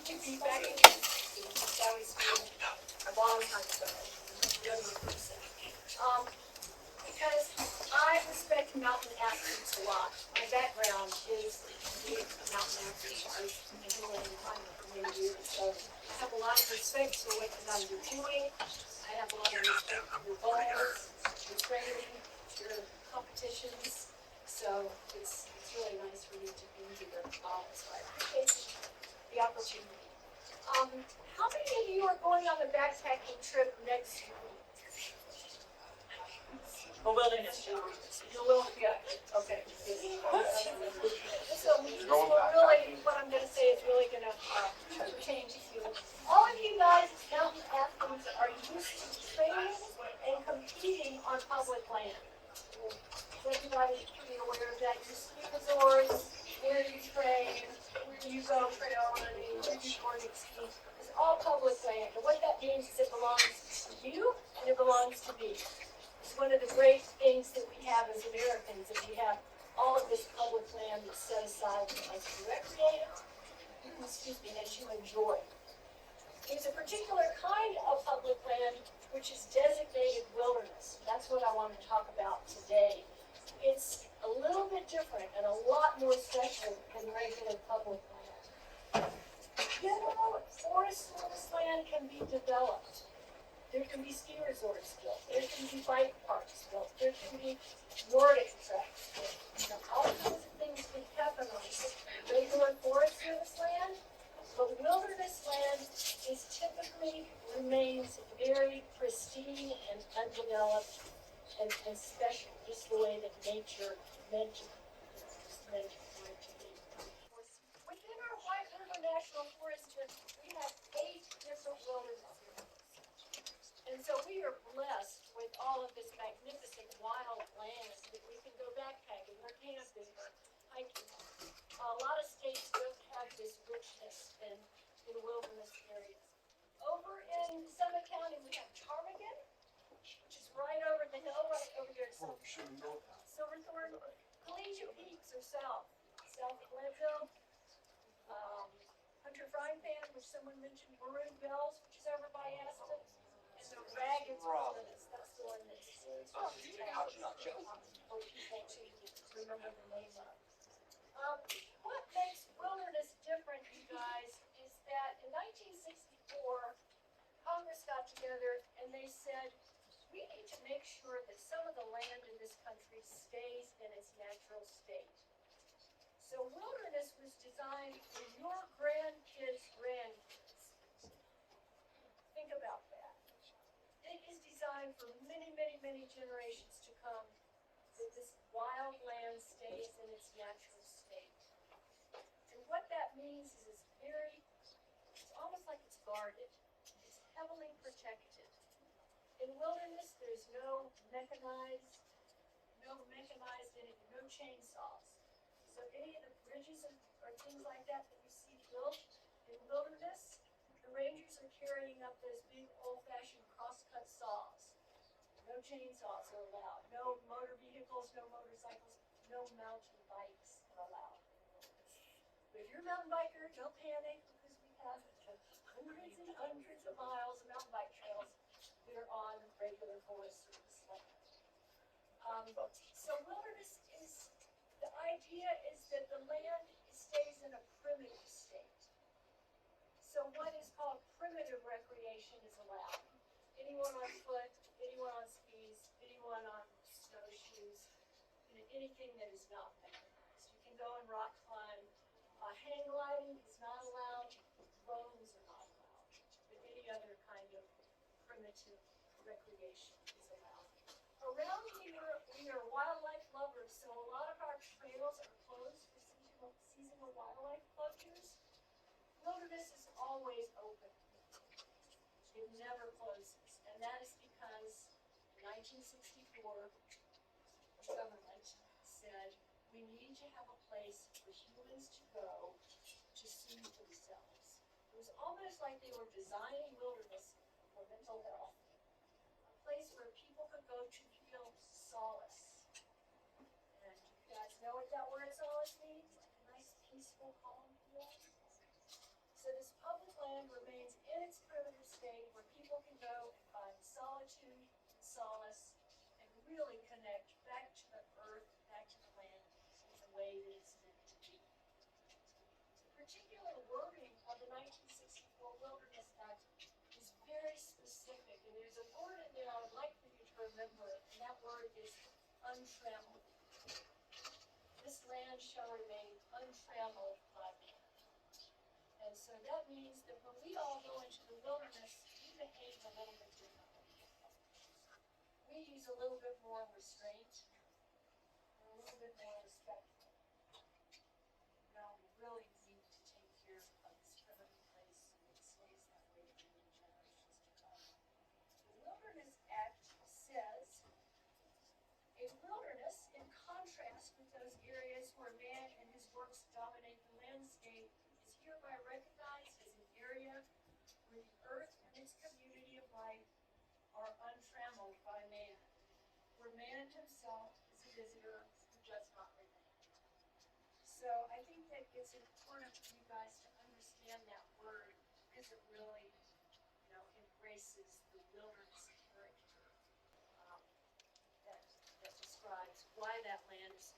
back in Valley School a long time ago. Because I respect mountain athletes a lot. My background is being a mountain athlete. I was in Himalayan climbing for many years, so I have a lot of respect for what you guys are doing. I have a lot of respect for your goals, your training, your competitions. So it's really nice for me to be here. So I appreciate the opportunity. How many of you are going on the backpacking trip next week? A wilderness tour. You will, yeah, okay. So this will really, what I'm gonna say is really gonna pertain to you. All of you guys, mountain athletes, are used to training and competing on public land. So everybody should be aware of that. Your ski resorts, where you train, where you go trail running, where you Nordic ski, it's all public land. And what that means is it belongs to you and it belongs to me. It's one of the great things that we have as Americans, that we have all of this public land that's set aside for us to recreate, and to enjoy. There's a particular kind of public land which is designated wilderness. That's what I want to talk about today. It's a little bit different and a lot more special than regular public land. General forest service land can be developed. There can be ski resorts built. There can be bike parks built. There can be Nordic tracks built. All kinds of things can happen on regular forest service land, but wilderness land is typically remains very pristine and undeveloped and special, just the way that nature meant it to be. Within our White River National Forest, we have 8 different wilderness areas. And so we are blessed with all of this magnificent wild land that we can go backpacking or camping or hiking. A lot of states don't have this richness in wilderness areas. Over in Summit County, we have Ptarmigan, which is right over the hill, right over here at Silverthorne. Collegiate Peaks are south of Leadville. Hunter Frying Pan, which someone mentioned, Maroon Bells, which is over by Aston. And the Ragged Wilderness, that's the one that's for people to remember the name of. What makes wilderness different, you guys, is that in 1964, Congress got together and they said, we need to make sure that some of the land in this country stays in its natural state. So wilderness was designed for your grandkids' grandkids. Think about that. It is designed for many, many, many generations to come, that this wild land stays in its natural state. And what that means is it's almost like it's guarded. It's heavily protected. In wilderness, there's no mechanized anything, no chainsaws. So any of the bridges or things like that you see built in wilderness, the rangers are carrying up those big old-fashioned cross-cut saws. No chainsaws are allowed. No motor vehicles, no motorcycles, no mountain bikes are allowed. But if you're a mountain biker, don't panic, because we have hundreds and hundreds of miles of mountain bike trails that are on regular Forest Service land. So wilderness is, the idea is that the land stays in a primitive state. So what is called primitive recreation is allowed. Anyone on foot, anyone on skis, anyone on snowshoes, anything that is not mechanized. You can go and rock climb. Hang gliding is not allowed. Drones are not allowed. But any other kind of primitive recreation is allowed. Around here, we are wildlife lovers, so a lot of our trails are closed for seasonal wildlife clusters. Wilderness is always open. It never closes, and that is because in 1964, the government said we need to have a place for humans to go to soothe themselves. It was almost like they were designing wilderness for mental health. A place where people could go to feel solace. And you guys know what that word solace means? Like a nice, peaceful, calm feeling. So this public solace and really connect back to the earth, back to the land in the way that it's meant to be. The particular wording of the 1964 Wilderness Act is very specific, and there's a word in there I would like for you to remember, and that word is untrammeled. This land shall remain untrammeled by man. And so that means that when we all go into the wilderness, we behave a little bit differently. We use a little bit more restraint, and a little bit more respectful. Now, we really need to take care of this primitive place, and it stays that way for many generations to come. The Wilderness Act says, a wilderness, in contrast with those areas where man and his works dominate the landscape, is hereby recognized as an area where the earth and its community of life are untrammeled by man, where man himself is a visitor who does not remain. So I think that it's important for you guys to understand that word because it really, embraces the wilderness character that describes why that land is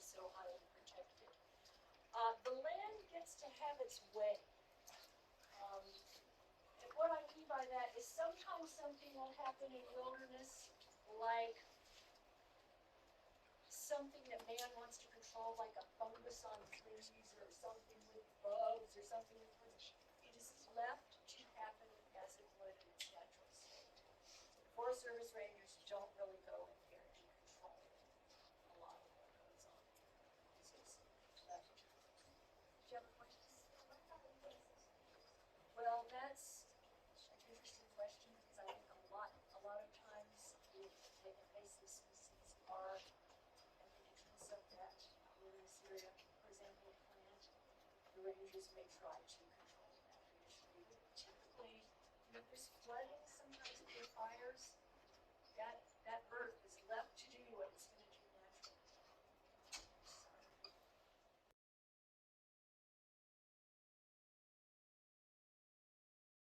so highly protected. The land gets to have its way. And what I mean by that is sometimes something will happen in wilderness, like something that man wants to control, like a fungus on trees or something with bugs or something with it is left to happen as it would in its natural state. The Forest Service rangers don't really go in here and control a lot of what goes on. So it's left. Do you have a question? Well, that's an interesting question because I think a lot of times the invasive species are at the entrance of that wilderness area. For example, a plant, the rangers may try to control that initially. Typically, if there's flooding, sometimes there are fires,